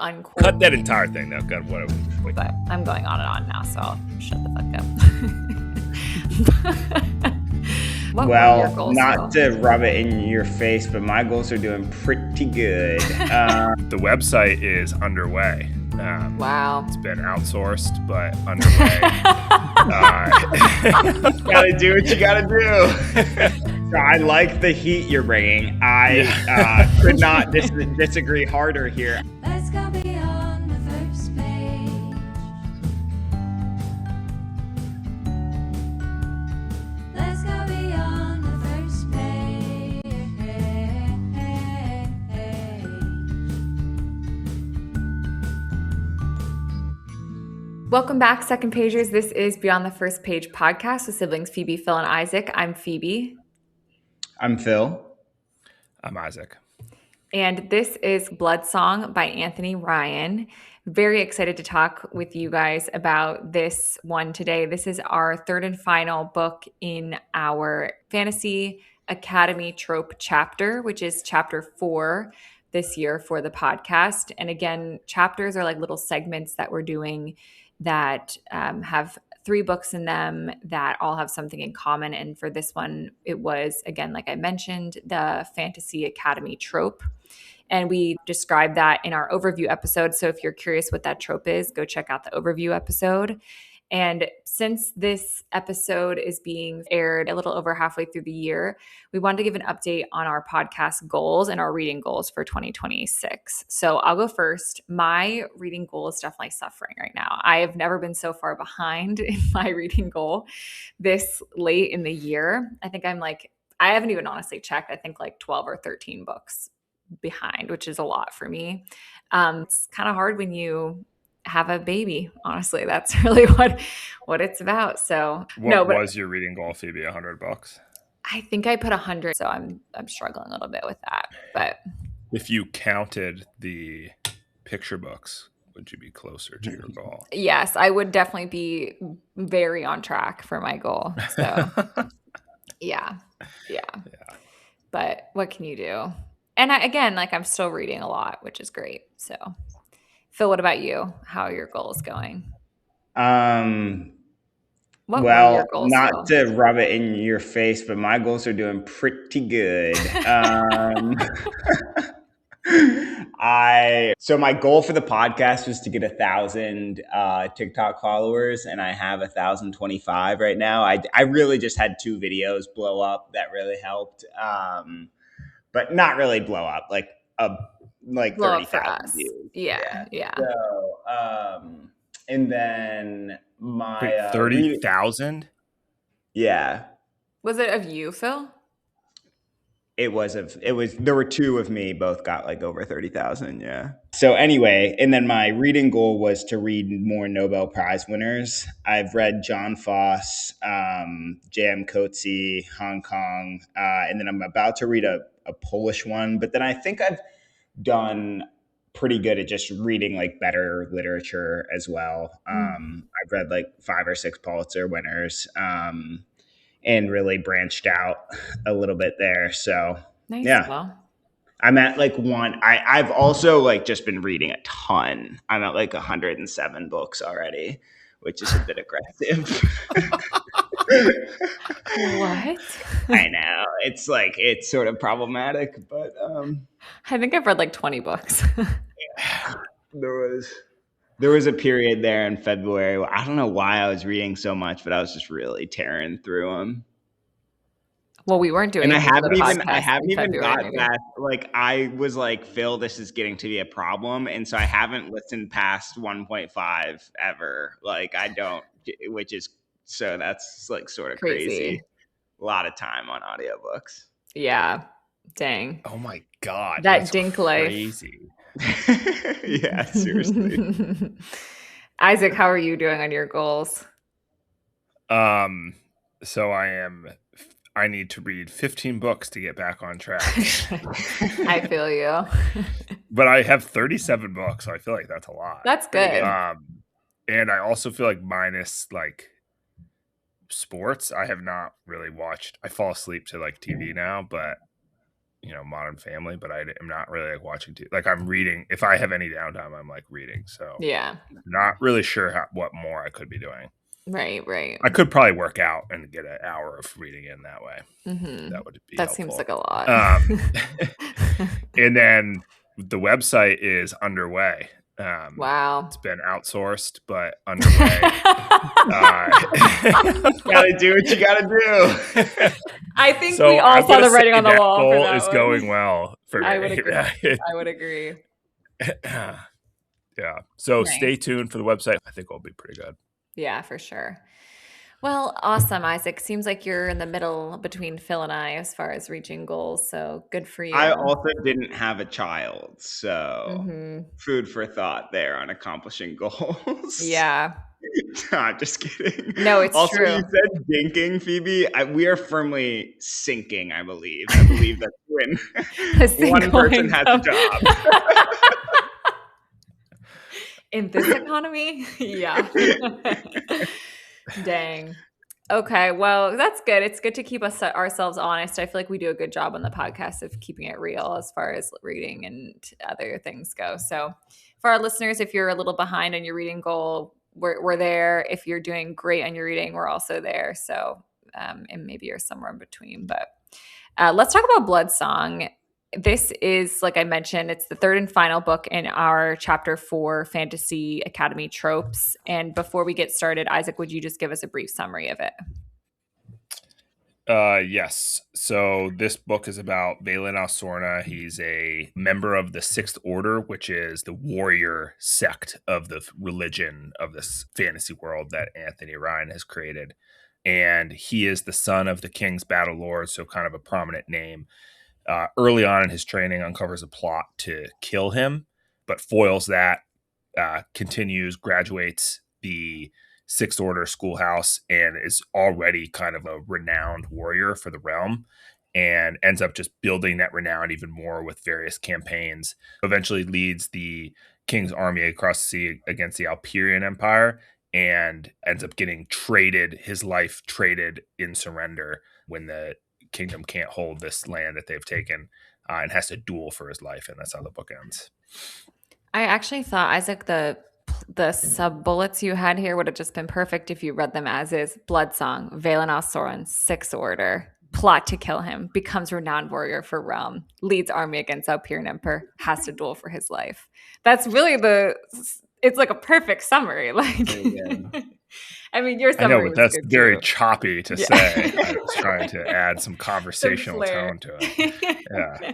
unquote. Cut that entire thing though. God, whatever. But I'm going on and on now, so I'll shut the fuck up. What were your goals, not Phil? to rub it in your face, but my goals are doing pretty good. The website is underway. Wow. It's been outsourced, but underway. You gotta do what you gotta do. So I like the heat you're bringing. I could not disagree harder here. Let's go beyond the first page. Let's go beyond the first page. Welcome back, Second Pagers. This is Beyond the PhIrst Page podcast with siblings Phoebe, Phil, and Isaac. I'm Phoebe. I'm Phil. I'm Isaac. And this is Blood Song by Anthony Ryan. Very excited to talk with you guys about this one today. This is our third and final book in our Fantasy Academy Trope chapter, which is chapter 4 this year for the podcast. And again, chapters are like little segments that we're doing that have 3 books in them that all have something in common. And for this one, it was, again, like I mentioned, the Fantasy Academy Trope. And we described that in our overview episode. So if you're curious what that trope is, go check out the overview episode. And since this episode is being aired a little over halfway through the year, we wanted to give an update on our podcast goals and our reading goals for 2026. So I'll go first. My reading goal is definitely suffering right now. I have never been so far behind in my reading goal this late in the year. I think I haven't even honestly checked. I think like 12 or 13 books behind, which is a lot for me. It's kind of hard when you have a baby. Honestly, that's really what it's about. So What was your reading goal, Phoebe? $100? I think I put 100. So I'm struggling a little bit with that. But if you counted the picture books, would you be closer to your goal? Yes, I would definitely be very on track for my goal. So yeah. But what can you do? And I'm still reading a lot, which is great. So Phil, what about you? How are your goals going? What were your goals, not Phil? to rub it in your face, but my goals are doing pretty good. So my goal for the podcast was to get 1,000 TikTok followers, and I have 1,025 right now. I really just had 2 videos blow up that really helped, but not really blow up, like 30,000 views. Yeah. So, and then my 30,000. Yeah. Was it of you, Phil? It was. There were 2 of me, both got like over 30,000. Yeah. So anyway, and then my reading goal was to read more Nobel Prize winners. I've read John Foss, J.M. Coetzee, Hong Kong, and then I'm about to read a Polish one. But then I think I've done pretty good at just reading like better literature as well. I've read like 5 or 6 Pulitzer winners. And really branched out a little bit there. So Nice. yeah, Well, I'm at like I've also like just been reading a ton. I'm at like 107 books already, which is a bit aggressive. what? I know. It's sort of problematic, but I think I've read like 20 books. there was a period there in February where I don't know why I was reading so much, but I was just really tearing through them. Well, we weren't doing And I it for the haven't podcast in even got February. that. Like I was like, Phil, this is getting to be a problem, and so I haven't listened past 1.5 ever. Like I don't, so that's like sort of crazy. A lot of time on audiobooks. Yeah. Dang. Oh my God. That that's dink crazy. Yeah, seriously. Isaac, how are you doing on your goals? So I need to read 15 books to get back on track. I feel you. But I have 37 books, so I feel like that's a lot. That's good. And I also feel like minus like sports, I have not really watched. I fall asleep to like TV now, but Modern Family, but I am not really like watching like I'm reading. If I have any downtime, I'm like reading. So Yeah. not really sure what more I could be doing. Right. I could probably work out and get an hour of reading in that way. Mm-hmm. That would be That helpful. seems like a lot. And then the website is underway. Wow. It's been outsourced, but underway. Gotta do what you gotta do. I think we all saw the writing on the wall. Goal for that is one. going well for me. I would agree. I would agree. Yeah. So Nice. stay tuned for the website. I think it'll be pretty good. Yeah, for sure. Well, awesome, Isaac. Seems like you're in the middle between Phil and I as far as reaching goals. So good for you. I also didn't have a child, so Mhm. food for thought there on accomplishing goals. Yeah. Nah, just kidding. No, it's also, true. you said dinking, Phoebe. We are firmly sinking, I believe. I believe that's when one person has a job. In this economy? Yeah. Dang. Okay, well, that's good. It's good to keep ourselves honest. I feel like we do a good job on the podcast of keeping it real as far as reading and other things go. So for our listeners, if you're a little behind on your reading goal, we're there. If you're doing great on your reading, we're also there. So and maybe you're somewhere in between. But let's talk about Blood Song. This is, like I mentioned, it's the third and final book in our chapter 4 Fantasy Academy Tropes. And before we get started, Isaac, would you just give us a brief summary of it? Yes. So this book is about Valen Alsorna. He's a member of the Sixth Order, which is the warrior sect of the religion of this fantasy world that Anthony Ryan has created. And he is the son of the King's Battle Lord, so kind of a prominent name. Early on in his training, uncovers a plot to kill him, but foils that, continues, graduates the Sixth Order schoolhouse, and is already kind of a renowned warrior for the realm, and ends up just building that renown even more with various campaigns. Eventually leads the King's army across the sea against the Alperian Empire, and ends up getting his life traded in surrender when the kingdom can't hold this land that they've taken, and has to duel for his life, and that's how the book ends. I actually thought, Isaac, the sub bullets you had here would have just been perfect if you read them as is. Blood Song, Valen Alsoran, Sixth Order, plot to kill him, becomes renowned warrior for realm, leads army against Alperian Emperor, has to duel for his life. That's really it's like a perfect summary. Like, I mean, your summary, I know, but that's very too. choppy to say. I was trying to add some conversational tone to it. Yeah.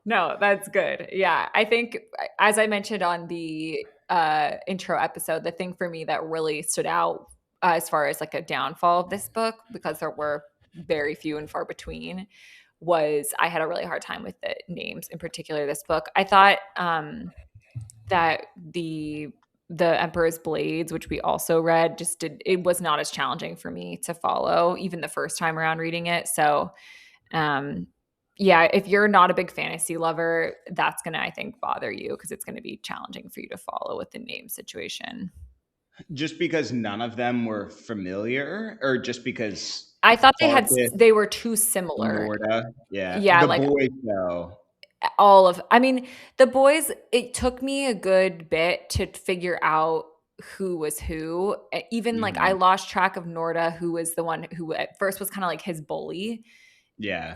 No, that's good. Yeah. I think, as I mentioned on the intro episode, the thing for me that really stood out as far as like a downfall of this book, because there were very few and far between, was I had a really hard time with the names, in particular this book. I thought that the Emperor's Blades, which we also read, it was not as challenging for me to follow even the first time around reading it. So yeah, if you're not a big fantasy lover, that's going to, I think, bother you because it's going to be challenging for you to follow with the name situation. Just because none of them were familiar, or just because I thought they were too similar. Norda. Yeah. Yeah. The boys, though. The boys, it took me a good bit to figure out who was who. Even like I lost track of Norda, who was the one who at first was kind of like his bully. Yeah.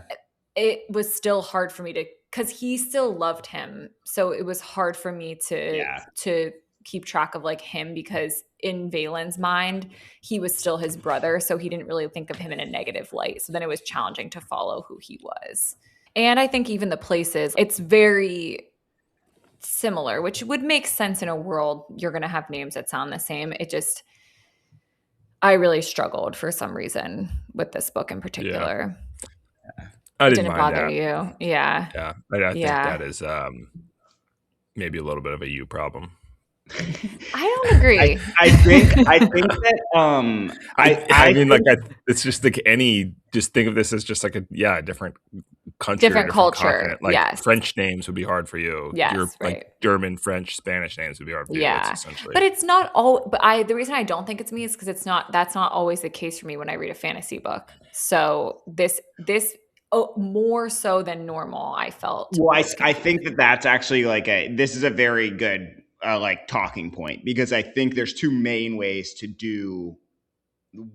It was still hard for me because he still loved him. So it was hard for me to keep track of like him, because in Valen's mind, he was still his brother. So he didn't really think of him in a negative light. So then it was challenging to follow who he was. And I think even the places, it's very similar, which would make sense in a world you're going to have names that sound the same. I really struggled for some reason with this book in particular. Yeah. I didn't mind bother that. You. Yeah. Yeah. I think that is maybe a little bit of a you problem. I don't agree. I think that I mean, like, it's just like just think of this as just like a different country, different culture. Continent. Like French names would be hard for you. Yes, like German, French, Spanish names would be hard for you. Essentially. But it's not all. But the reason I don't think it's me is because that's not always the case for me when I read a fantasy book. So this more so than normal, I felt. Well, I think that that's actually like this is a very good like talking point, because I think there's two main ways to do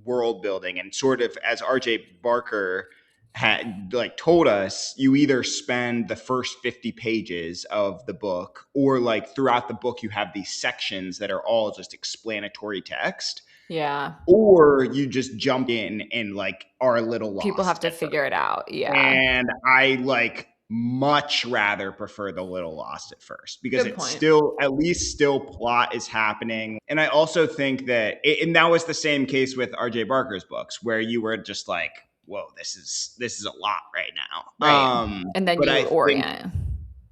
world building, and sort of as RJ Barker had like told us, you either spend the first 50 pages of the book, or like throughout the book you have these sections that are all just explanatory text, Yeah. or you just jump in and like are a little lost. People have to figure it out. Yeah. And I like much rather prefer the little lost at first, because Good it's point. still, at least still plot is happening. And I also think that, and that was the same case with RJ Barker's books, where you were just like, whoa, this is a lot right now. Right. And then but you I think- orient.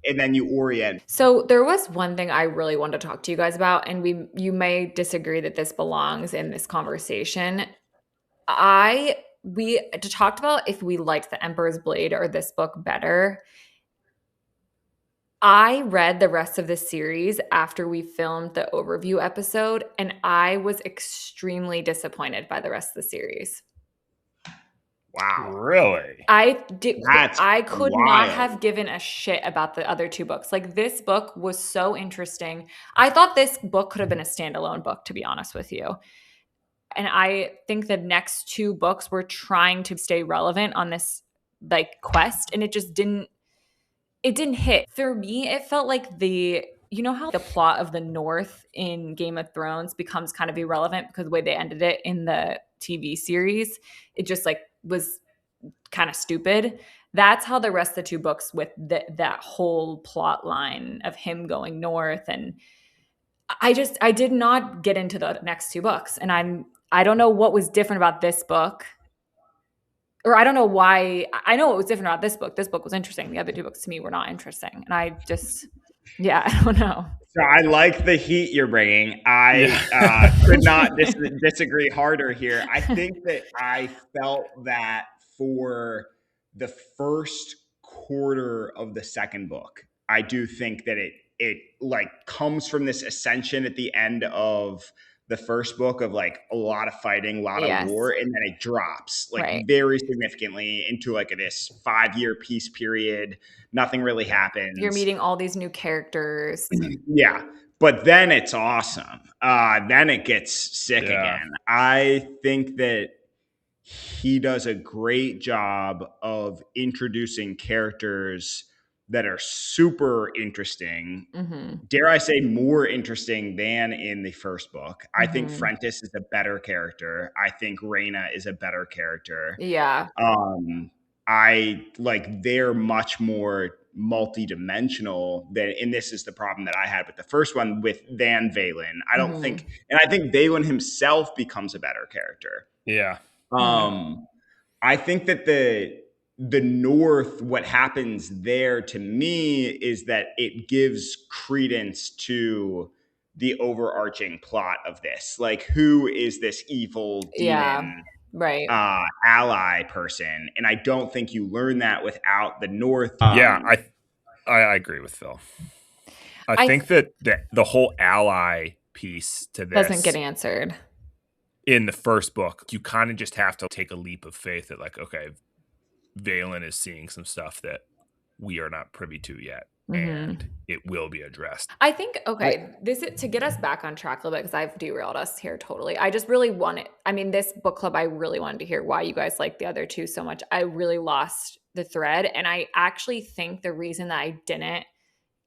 and then you orient. So there was one thing I really wanted to talk to you guys about, and you may disagree that this belongs in this conversation. We talked about if we liked The Emperor's Blade or this book better. I read the rest of the series after we filmed the overview episode, and I was extremely disappointed by the rest of the series. Wow. Really? I could not wild. have given a shit about the other two books. Like, this book was so interesting. I thought this book could have been a standalone book, to be honest with you. And I think the next two books were trying to stay relevant on this like quest, and it just didn't hit. For me, it felt like you know how the plot of the North in Game of Thrones becomes kind of irrelevant because the way they ended it in the TV series, it just like was kind of stupid. That's how the rest of the two books with that whole plot line of him going north, and I did not get into the next two books, and I don't know what was different about this book, or I don't know why. I know what was different about this book. This book was interesting. The other two books to me were not interesting, and I don't know. So I like the heat you're bringing. I could not disagree harder here. I think that I felt that for the first quarter of the second book, I do think that it like comes from this ascension at the end of the first book of like a lot of fighting, a lot Yes. of war, and then it drops like Right. very significantly into like this 5-year peace period. Nothing really happens. You're meeting all these new characters. Yeah. But then it's awesome. Then it gets sick Yeah. again. I think that he does a great job of introducing characters that are super interesting. Mm-hmm. Dare I say more interesting than in the first book. I think Mhm. Frentis is a better character. I think Reyna is a better character. Yeah. I like they're much more multi-dimensional than, and this is the problem that I had with the first one than Valen. I don't Mhm. think, and I think Valen himself becomes a better character. Yeah. I think that the North, what happens there to me is that it gives credence to the overarching plot of this. Like, who is this evil Yeah. demon Right. ally person? And I don't think you learn that without the North. Yeah, I agree with Phil. I I think that the whole ally piece to this doesn't get answered. in the first book, you kind of just have to take a leap of faith that, like, okay, Valen is seeing some stuff that we are not privy to yet, and it will be addressed. I think, okay, this is to get us back on track a little bit, because I've derailed us here totally. I just really this book club, I really wanted to hear why you guys like the other two so much. I really lost the thread, and I actually think the reason that I didn't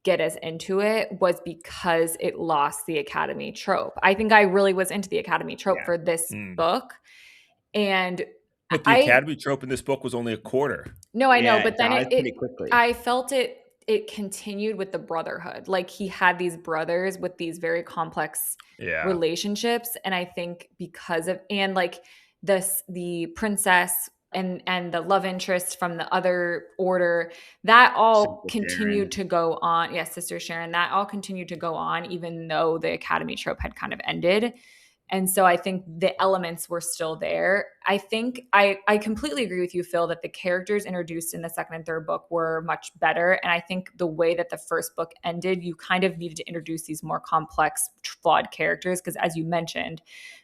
get us into it was because it lost the Academy trope. I think I really was into the Academy trope for this book, and But the Academy trope in this book was only a quarter. No, I know, Yeah, but then dies pretty quickly. I felt it continued with the brotherhood. Like, he had these brothers with these very complex relationships, and I think because of, and like the princess and the love interest from the other order, that all Sister continued Sharon. to go on. Yes, Sister Sharon, that all continued to go on, even though the Academy trope had kind of ended. And so I think the elements were still there. I think I completely agree with you, Phil, that the characters introduced in the second and third book were much better. And I think the way that the first book ended, you kind of needed to introduce these more complex, flawed characters. Because as you mentioned,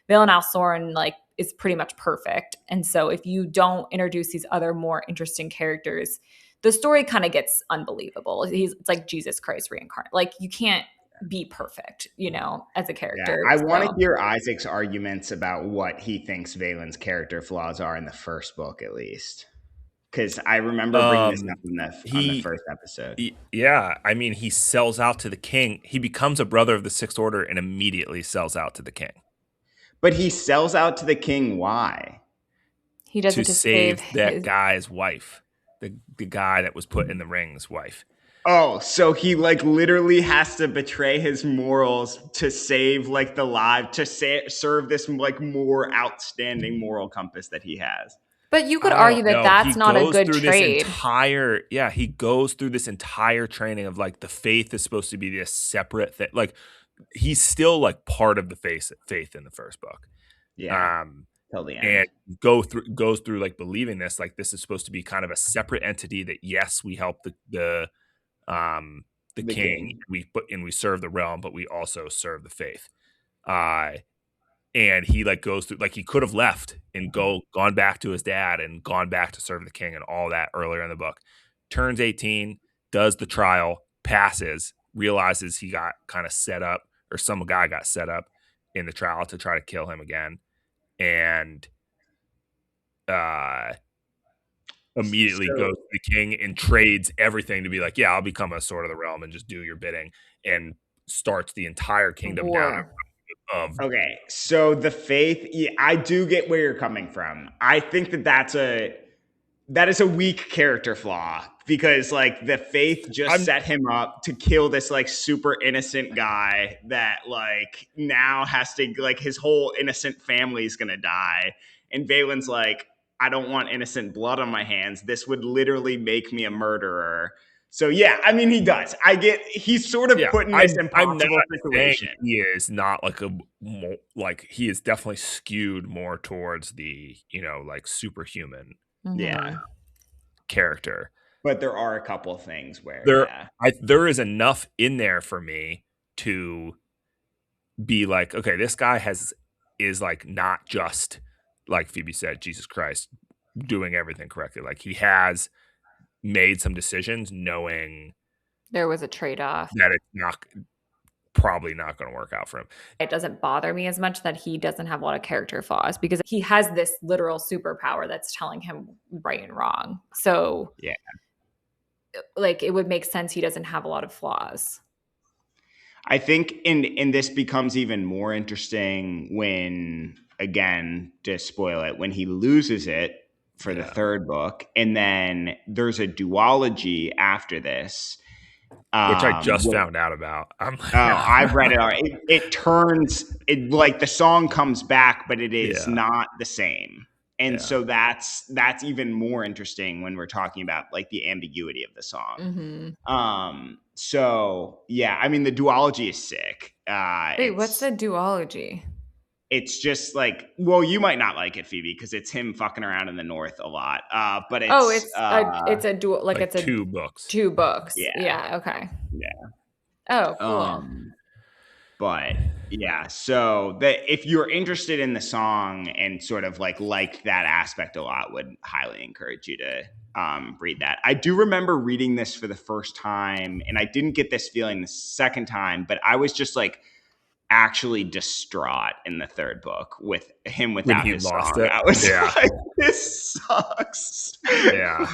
Valen Alsoren, like, is pretty much perfect. And so if you don't introduce these other more interesting characters, the story kind of gets unbelievable. It's like Jesus Christ reincarnate. Like you can't be perfect, as a character. I want to hear Isaac's arguments about what he thinks Valen's character flaws are in the first book, at least. Because I remember bringing this up on the first episode. Yeah, I mean, he sells out to the king. He becomes a brother of the Sixth Order and immediately sells out to the king. But he sells out to the king. Why? He does it to save that guy's wife, the guy that was put in the ring's wife. Oh, so he like literally has to betray his morals to save like the life, to serve this like more outstanding moral compass that he has. But you could argue that that's not a good trade. He goes through this entire training of like the faith is supposed to be this separate thing. Like he's still like part of the faith in the first book. Yeah. Till the end. And goes through like believing this, like this is supposed to be kind of a separate entity that yes, we help the king. We serve the realm, but we also serve the faith. And he like goes through, like he could have left and gone back to his dad and gone back to serve the king and all that earlier in the book. Turns 18, does the trial, passes, realizes he got kind of set up, or some guy got set up in the trial to try to kill him again, and immediately goes to the king and trades everything to be like, yeah, I'll become a sword of the realm and just do your bidding, and starts the entire kingdom down. Okay, so the faith, I do get where you're coming from. I think that is a weak character flaw, because like the faith just set him up to kill this like super innocent guy that like now has to, like his whole innocent family is gonna die, and Valen's like, I don't want innocent blood on my hands. This would literally make me a murderer. So yeah, I mean, he does. He's sort of put in this impossible situation. He is not like he is definitely skewed more towards the like superhuman character. But there are a couple of things where there is enough in there for me to be like, okay, this guy is like not just like Phoebe said, Jesus Christ, doing everything correctly. Like he has made some decisions knowing there was a trade-off, that it's probably not going to work out for him. It doesn't bother me as much that he doesn't have a lot of character flaws, because he has this literal superpower that's telling him right and wrong. So yeah, like it would make sense he doesn't have a lot of flaws. I think in this becomes even more interesting when, again, to spoil it, when he loses it for the third book, and then there's a duology after this, which I just found out about. I've read it. It turns like the song comes back, but it is not the same, and so that's even more interesting when we're talking about like the ambiguity of the song. Mm-hmm. So yeah, I mean the duology is sick. Wait, what's the duology? It's just like, well, you might not like it, Phoebe, because it's him fucking around in the north a lot. But it's a dual, like it's a 2 books. 2 books. Yeah. Okay. Yeah. Oh, cool. But yeah, so if you're interested in the song and sort of like that aspect a lot, would highly encourage you to read that. I do remember reading this for the first time, and I didn't get this feeling the second time, but I was just like actually distraught in the third book with him without his song. I was like, this sucks. Yeah.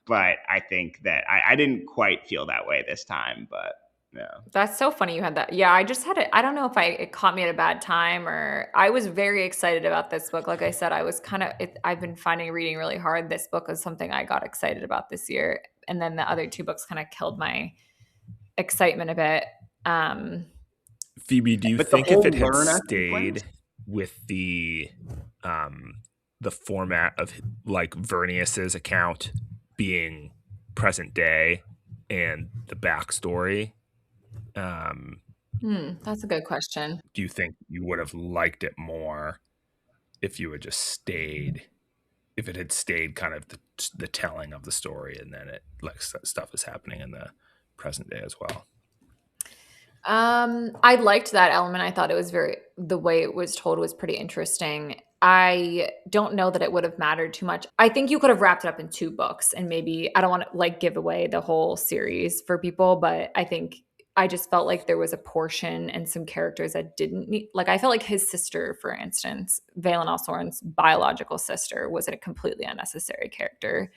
But I think that I didn't quite feel that way this time, but yeah. That's so funny you had that. Yeah, I just had it. I don't know if it caught me at a bad time, or I was very excited about this book. Like I said, I was I've been finding reading really hard. This book was something I got excited about this year. And then the other 2 books kind of killed my excitement a bit. Phoebe, do you think if it had stayed with the format of like Vernius's account being present day and the backstory, that's a good question. do you think you would have liked it more if you had just stayed, if it had stayed kind of the telling of the story, and then it like stuff is happening in the present day as well? I liked that element. I thought it was the way it was told was pretty interesting. I don't know that it would have mattered too much. I think you could have wrapped it up in 2 books, and maybe I don't want to like give away the whole series for people, but I think I just felt like there was a portion and some characters that didn't need, like I felt like his sister, for instance, Valen Alsorn's biological sister, was a completely unnecessary character.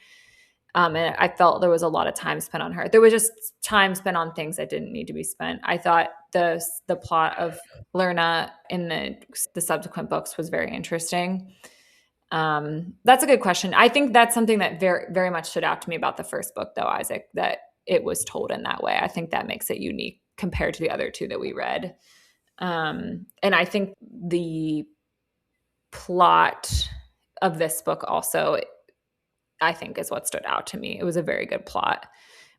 And I felt there was a lot of time spent on her. There was just time spent on things that didn't need to be spent. I thought the plot of Lerna in the subsequent books was very interesting. That's a good question. I think that's something that very very much stood out to me about the first book, though, Isaac, that it was told in that way. I think that makes it unique compared to the other 2 that we read. And I think the plot of this book also, I think, is what stood out to me. It was a very good plot,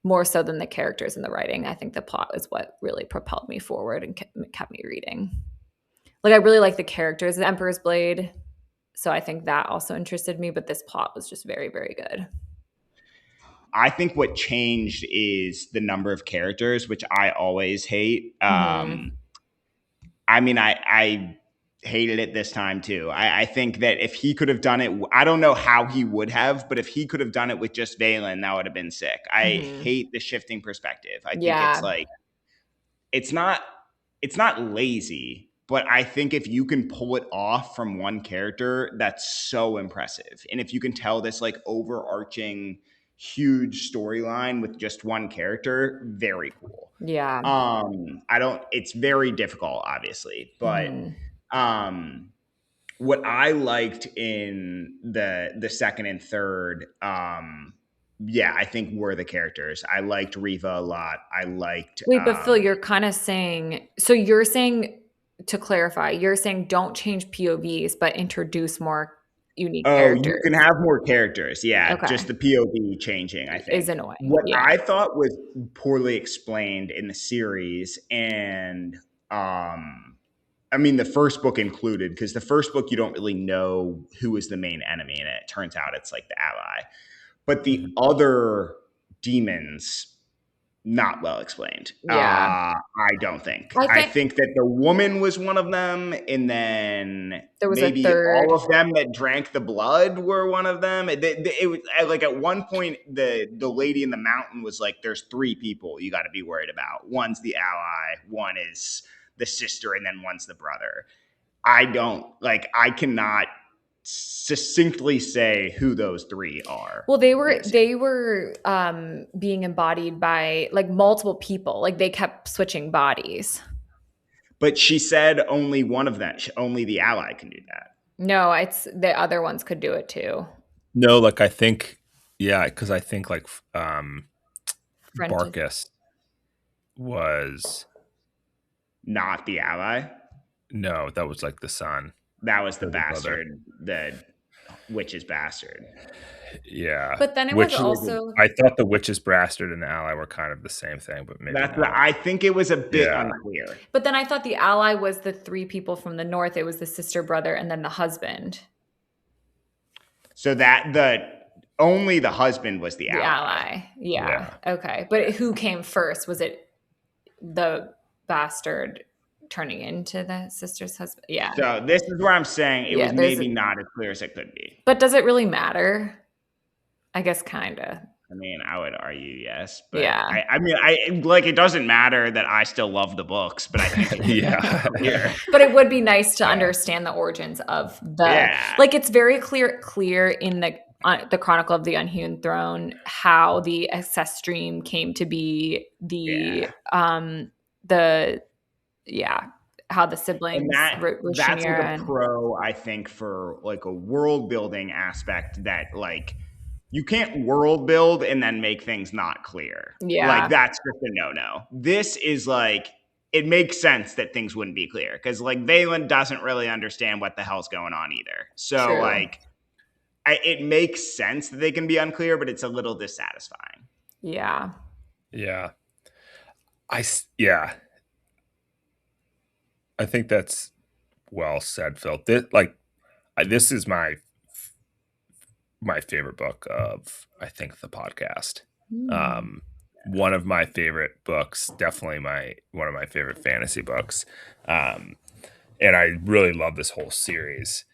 more so than the characters and the writing. I think the plot is what really propelled me forward and kept me reading. Like, I really like the characters of Emperor's Blade, so I think that also interested me, but this plot was just very, very good. I think what changed is the number of characters, which I always hate. I mean, I hated it this time too. I think that if he could have done it, I don't know how he would have, but if he could have done it with just Valen, that would have been sick. I hate the shifting perspective. I think it's like, it's not lazy, but I think if you can pull it off from one character, that's so impressive. And if you can tell this like overarching huge storyline with just one character, very cool. Yeah. It's very difficult, obviously, but what I liked in the second and third, I think were the characters. I liked Riva a lot. I liked. Wait, but Phil, you're kind of saying, so you're saying, to clarify, you're saying don't change POVs, but introduce more unique characters. You can have more characters. Yeah. Okay. Just the POV changing, I think. Is annoying. What I thought was poorly explained in the series, and I mean, the first book included, because the first book, you don't really know who is the main enemy, and it turns out it's like the ally. But the other demons, not well explained. Yeah. I don't think. I think that the woman was one of them, and then there was maybe a third. all of them that drank the blood were one of them. It was like at one point, the lady in the mountain was like, "There's 3 people you got to be worried about. One's the ally, one is the sister, and then one's the brother." I cannot succinctly say who those 3 are. Well, they were being embodied by like multiple people. Like they kept switching bodies. But she said only one of them, only the ally can do that. No, it's the other ones could do it too. No, like I think, because I think like Barkus was not the ally. No, that was like the son. That was the bastard, the witch's bastard. Yeah. But then it was also... I thought the witch's bastard and the ally were kind of the same thing, but maybe I think it was a bit unclear. But then I thought the ally was the 3 people from the north. It was the sister, brother, and then the husband. So that only the husband was the ally. Yeah. Okay. But who came first? Was it the bastard turning into the sister's husband? Yeah. So this is where I'm saying it was maybe not as clear as it could be. But does it really matter? I guess kind of. I mean, I would argue yes, but I mean, like it doesn't matter that I still love the books, but I think But it would be nice to understand the origins of the like it's very clear in the Chronicle of the Unhewn Throne how the ancestry came to be, how the siblings, and that's like a pro, I think, for like a world building aspect that like you can't world build and then make things not clear. Like that's just a no. This is like, it makes sense that things wouldn't be clear because like Valen doesn't really understand what the hell's going on either. So like it makes sense that they can be unclear, but it's a little dissatisfying. Yeah. I think that's well said, Phil. This is my favorite book of, I think, the podcast. one of my favorite books, definitely one of my favorite fantasy books. And I really love this whole series.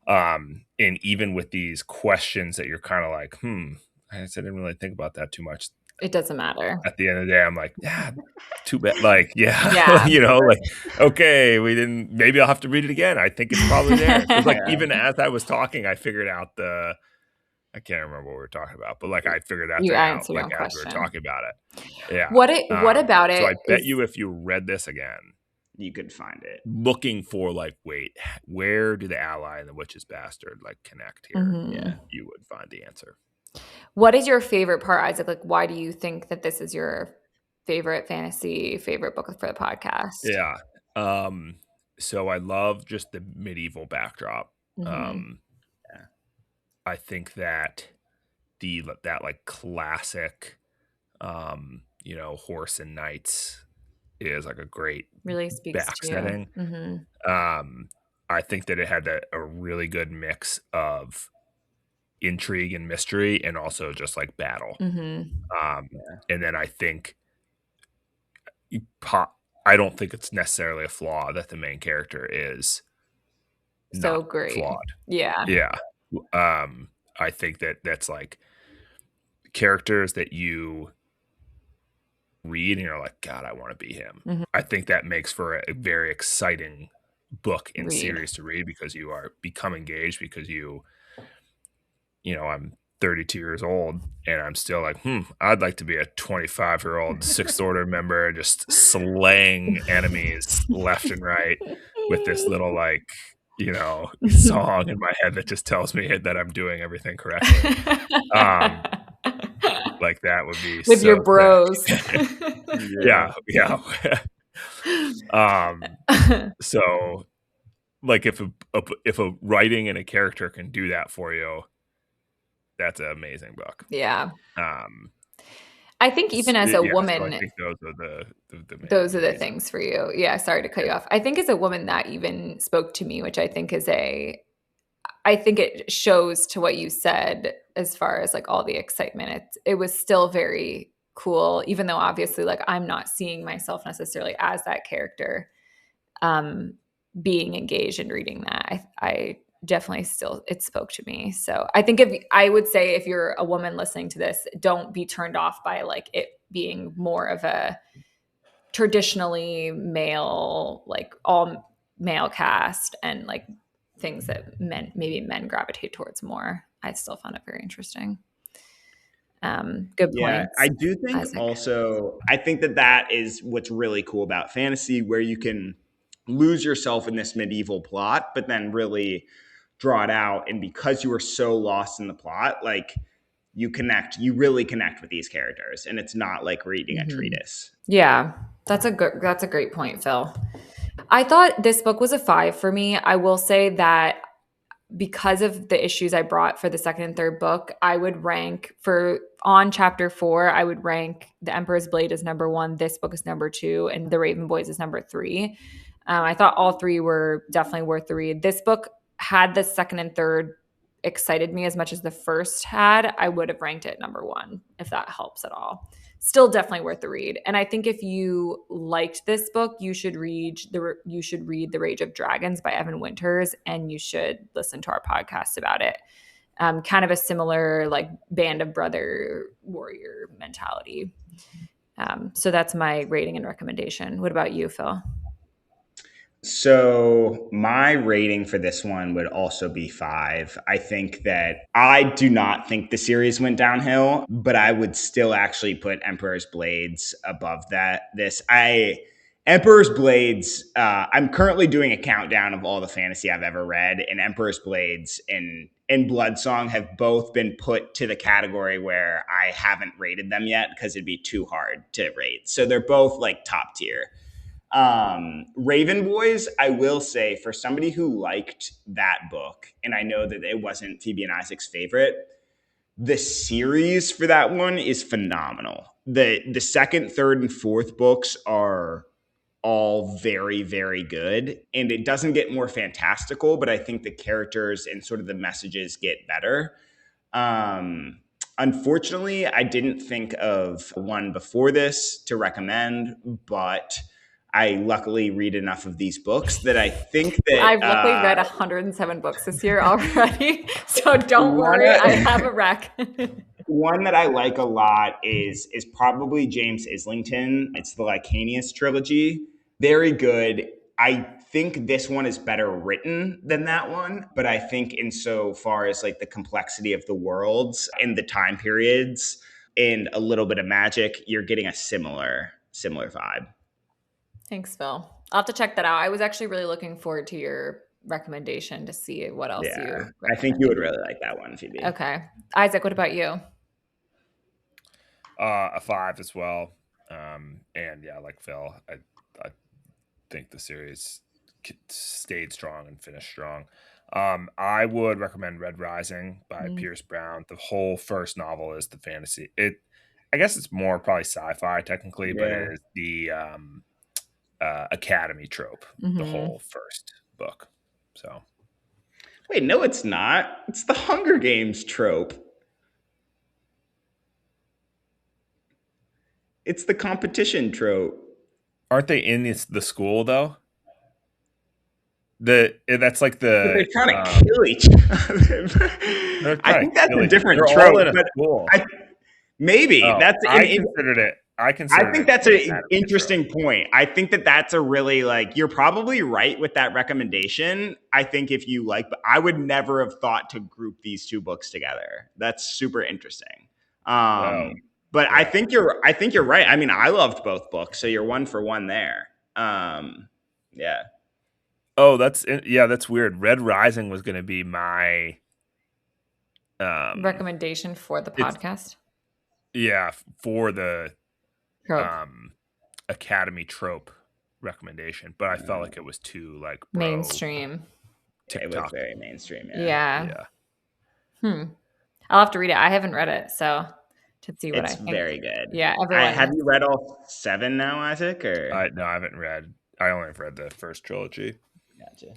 And even with these questions that you're kind of like, I guess I didn't really think about that too much. It doesn't matter. At the end of the day, I'm like, yeah, too bad. Like, yeah, Yeah. like, okay, maybe I'll have to read it again. I think it's probably there. 'Cause, like, even as I was talking, I figured out I can't remember what we were talking about, but like I figured that You thing out answered your like own as we were question. talking about it. Yeah. What about So I it bet is- you if you read this again, You could find it. looking for like, wait, where do the ally and the witch's bastard like connect here? Mhm. You would find the answer. What is your favorite part, Isaac? Like, why do you think that this is your favorite book for the podcast? Yeah. So I love just the medieval backdrop. Mhm. I think that that like classic, horse and knights is like a great Really speaks back to you. setting. Mhm. I think that it had a really good mix of intrigue and mystery and also just like battle. Mhm. And then I think I don't think it's necessarily a flaw that the main character is So not great. flawed. Yeah. Yeah. I think that's like characters that you read and you're like, God, I want to be him. Mhm. I think that makes for a very exciting book and Read. series to read because you become engaged because I'm 32 years old and I'm still like, I'd like to be a 25-year-old Sixth Order member just slaying enemies left and right with this little like, song in my head that just tells me that I'm doing everything correctly. Like that would be With so your bros. yeah. So like if a writing and a character can do that for you, that's an amazing book. Yeah. I think even as a woman, so I think those are the those are the reasons. things for you. Yeah, sorry to cut you off. I think as a woman that even spoke to me, which I think I think it shows to what you said as far as like all the excitement. It was still very cool, even though obviously like I'm not seeing myself necessarily as that character. Being engaged and reading that, I definitely it spoke to me. So I think I would say if you're a woman listening to this, don't be turned off by like it being more of a traditionally male, like all male cast and like things that men gravitate towards more. I still found it very interesting. Good point. I do think Isaac. also, I think that is what's really cool about fantasy, where you can lose yourself in this medieval plot, but then really draw it out. And because you are so lost in the plot, like you really connect with these characters, and it's not like reading a treatise. Yeah, that's a great point, Phil. I thought this book was a 5 for me. I will say that because of the issues I brought for the second and third book, I would rank on chapter 4, I would rank The Emperor's Blade as number 1, this book is number 2, and The Raven Boys is number 3. I thought all 3 were definitely worth the read. This book had the second and third excited me as much as the first had. I would have ranked it number 1, if that helps at all. Still definitely worth the read. And I think if you liked this book, you should read The Rage of Dragons by Evan Winters, and you should listen to our podcast about it. Kind of a similar like band of brother warrior mentality. So that's my rating and recommendation. What about you, Phil? So my rating for this one would also be 5. I think that I do not think the series went downhill, but I would still actually put Emperor's Blades above Emperor's Blades, I'm currently doing a countdown of all the fantasy I've ever read, and Emperor's Blades and Bloodsong have both been put to the category where I haven't rated them yet because it'd be too hard to rate. So they're both like top tier. Raven Boys, I will say, for somebody who liked that book, and I know that it wasn't Phoebe and Isaac's favorite, the series for that one is phenomenal. The second, third, and fourth books are all very, very good, and it doesn't get more fantastical, but I think the characters and sort of the messages get better. Unfortunately, I didn't think of one before this to recommend, but I luckily read enough of these books that I think that I've luckily read 107 books this year already, so don't One- worry, I have a rec. one that I like a lot is probably James Islington. It's the Licanius trilogy. Very good. I think this one is better written than that one, but I think insofar as like the complexity of the worlds and the time periods and a little bit of magic, you're getting a similar vibe. Thanks, Phil. I'll have to check that out. I was actually really looking forward to your recommendation to see what else you Yeah, recommended. I think you would really like that one, Phoebe. Okay. Isaac, what about you? A 5 as well. And yeah, like Phil, I think the series stayed strong and finished strong. I would recommend Red Rising by Pierce Brown. The whole first novel is the fantasy. I guess it's more probably sci-fi technically, but it is the Academy trope. The whole first book. So. Wait, no, it's not. It's the Hunger Games trope. It's the competition trope. Aren't they in the school though? That's like the. But they're trying to kill each other. I think that's a different trope. But maybe that's. I considered it. I think that's an interesting point. I think that's a really you're probably right with that recommendation. I think if you but I would never have thought to group these two books together. That's super interesting. But I think you're right. I mean, I loved both books, so you're 1 for 1 there. Yeah. Oh, that's weird. Red Rising was going to be my recommendation for the podcast. Yeah, for the trope. Academy trope recommendation, but I felt like it was too mainstream. TikTok. It was very mainstream. Yeah. I'll have to read it. I haven't read it, so to see what I think. It's very good. Yeah, everyone. Have you read all 7 now, Isaac? Or no, I haven't read. I only have read the first trilogy. Gotcha.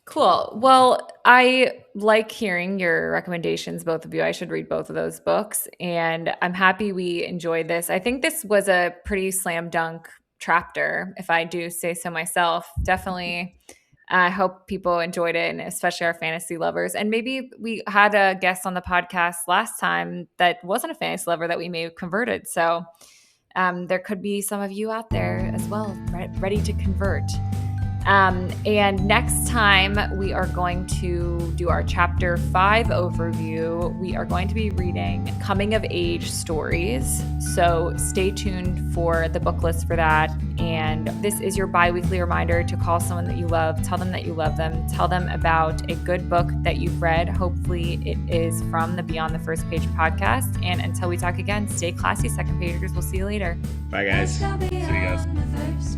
Cool. Well, I like hearing your recommendations, both of you. I should read both of those books, and I'm happy we enjoyed this. I think this was a pretty slam dunk chapter, if I do say so myself. Definitely. I hope people enjoyed it, and especially our fantasy lovers. And maybe we had a guest on the podcast last time that wasn't a fantasy lover that we may have converted. So there could be some of you out there as well, ready to convert. And next time we are going to do our chapter 5 overview. We are going to be reading coming of age stories. So stay tuned for the book list for that. And this is your bi-weekly reminder to call someone that you love, tell them that you love them, tell them about a good book that you've read. Hopefully it is from the Beyond the PhIrst Page podcast. And until we talk again, stay classy, second pagers. We'll see you later. Bye, guys. See you guys.